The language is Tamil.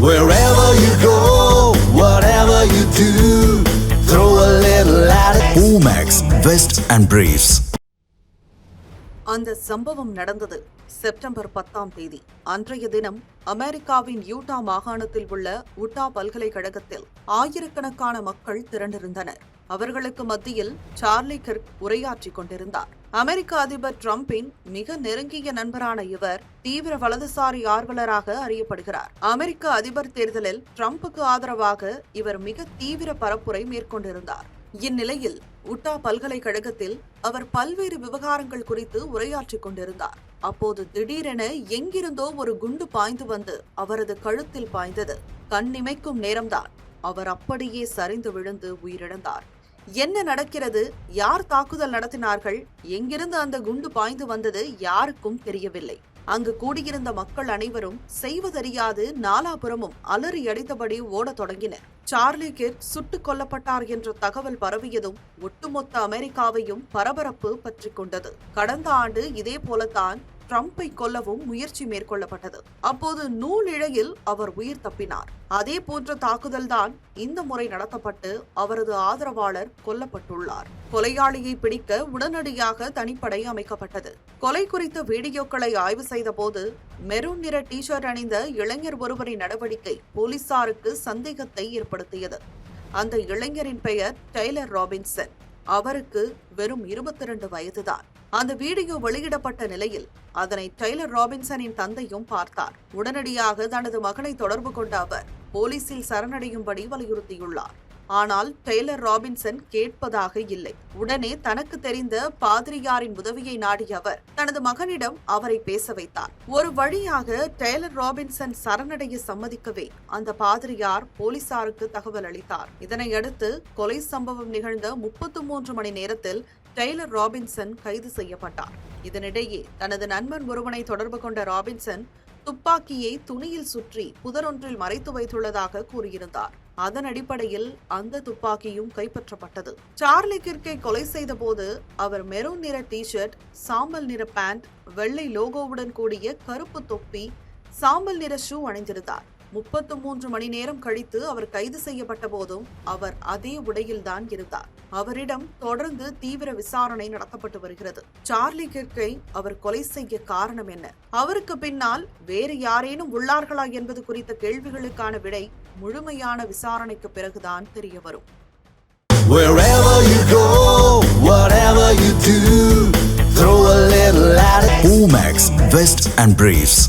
Wherever you go, whatever you do, throw a little at it. Omax, Vest and Briefs. அந்த சம்பவம் நடந்தது செப்டம்பர் 10ஆம் தேதி. அன்றைய தினம் அமெரிக்காவின் யூட்டா மாகாணத்தில் உள்ள உட்டா பல்கலைக்கழகத்தில் ஆயிரக்கணக்கான மக்கள் திரண்டிருந்தனர். அவர்களுக்கு மத்தியில் சார்லி கிர்க் உரையாற்றிக் கொண்டிருந்தார். அமெரிக்க அதிபர் டிரம்பின் மிக நெருங்கிய நண்பரான இவர் தீவிர வலதுசாரி ஆர்வலராக அறியப்படுகிறார். அமெரிக்க அதிபர் தேர்தலில் டிரம்புக்கு ஆதரவாக இவர் மிக தீவிர பரப்புரை மேற்கொண்டிருந்தார். இந்நிலையில் உட்டா பல்கலைக்கழகத்தில் அவர் பல்வேறு விவகாரங்கள் குறித்து உரையாற்றிக் கொண்டிருந்தார். அப்போது திடீரென எங்கிருந்தோ ஒரு குண்டு பாய்ந்து வந்து அவரது கழுத்தில் பாய்ந்தது. கண்ணிமைக்கும் நேரம்தான் அவர் அப்படியே சரிந்து விழுந்து உயிரிழந்தார். என்ன நடக்கிறது, யார் தாக்குதல் நடத்தினார்கள், எங்கிருந்து அந்த குண்டு பாய்ந்து வந்தது யாருக்கும் தெரியவில்லை. அங்கு கூடியிருந்த மக்கள் அனைவரும் செய்வதறியாது நாலாபுரமும் அலறி அடித்தபடி ஓடத் தொடங்கினர். சார்லி கிர்க் சுட்டுக் கொல்லப்பட்டார் என்ற தகவல் பரவியதும் ஒட்டுமொத்த அமெரிக்காவையும் பரபரப்பு பற்றிக் கொண்டது. கடந்த ஆண்டு இதே போலத்தான் டிரம்பை கொல்லவும் முயற்சி மேற்கொள்ளப்பட்டது. அப்போது நூலிழையில் அவர் உயிர் தப்பினார். அதே போன்ற தாக்குதல்தான் இந்த முறை நடத்தப்பட்டு அவரது ஆதரவாளர் கொல்லப்பட்டுள்ளார். கொலையாளியை பிடிக்க உடனடியாக தனிப்படை அமைக்கப்பட்டது. கொலை குறித்த வீடியோக்களை ஆய்வு செய்த போது மெரூன் நிற டி-ஷர்ட் அணிந்த இளைஞர் ஒருவரின் நடவடிக்கை போலீசாருக்கு சந்தேகத்தை ஏற்படுத்தியது. அந்த இளைஞரின் பெயர் டெய்லர் ராபின்சன். அவருக்கு வெறும் 22 வயதுதான். அந்த வீடியோ வெளியிடப்பட்ட நிலையில் அதனை டெய்லர் ராபின்சனின் தந்தையும் பார்த்தார். உடனடியாக தனது மகனை தொடர்பு கொண்ட அவர் போலீசில் சரணடையும்படி வலியுறுத்தியுள்ளார். ஆனால் டெய்லர் ராபின்சன் கேட்பதாக இல்லை. உடனே தனக்கு தெரிந்த பாதிரியாரின் உதவியை நாடிய அவர் தனது மகனிடம் அவரை பேச வைத்தார். ஒரு வழியாக டெய்லர் ராபின்சன் சரணடைய சம்மதிக்கவே அந்த பாதிரியார் போலீசாருக்கு தகவல் அளித்தார். இதனையடுத்து கொலை சம்பவம் நிகழ்ந்த 33 மணி நேரத்தில் டெய்லர் ராபின்சன் கைது செய்யப்பட்டார். இதனிடையே தனது நண்பன் ஒருவனை தொடர்பு கொண்ட ராபின்சன் துப்பாக்கியை துணியில் சுற்றி புதரொன்றில் மறைத்து வைத்துள்ளதாக கூறியிருந்தார். அதன் அடிப்படையில் அந்த துப்பாக்கியும் கைப்பற்றப்பட்டது. சார்லி கிர்க்கை கொலை செய்த போது அவர் மெரூன் நிற டி-ஷர்ட், சாம்பல் நிற பேண்ட், வெள்ளை லோகோவுடன் கூடிய கருப்பு தொப்பி, சாம்பல் நிற ஷூ அணிந்திருந்தார். 33 மணி நேரம் கழித்து அவர் கைது செய்யப்பட்ட போதும் அவர் அதே உடையில்தான் இருந்தார். அவரிடம் தொடர்ந்து தீவிர விசாரணை நடத்தப்பட்டு வருகிறது. சார்லி கிர்க்கை அவர் கொலை செய்ய காரணம் என்ன, அவருக்கு பின்னால் வேறு யாரேனும் உள்ளார்களா என்பது குறித்த கேள்விகளுக்கான விடை முழுமையான விசாரணைக்கு பிறகுதான் தெரிய வரும். Wherever you go, whatever you do, throw a little at it. Omax, Vest and Briefs.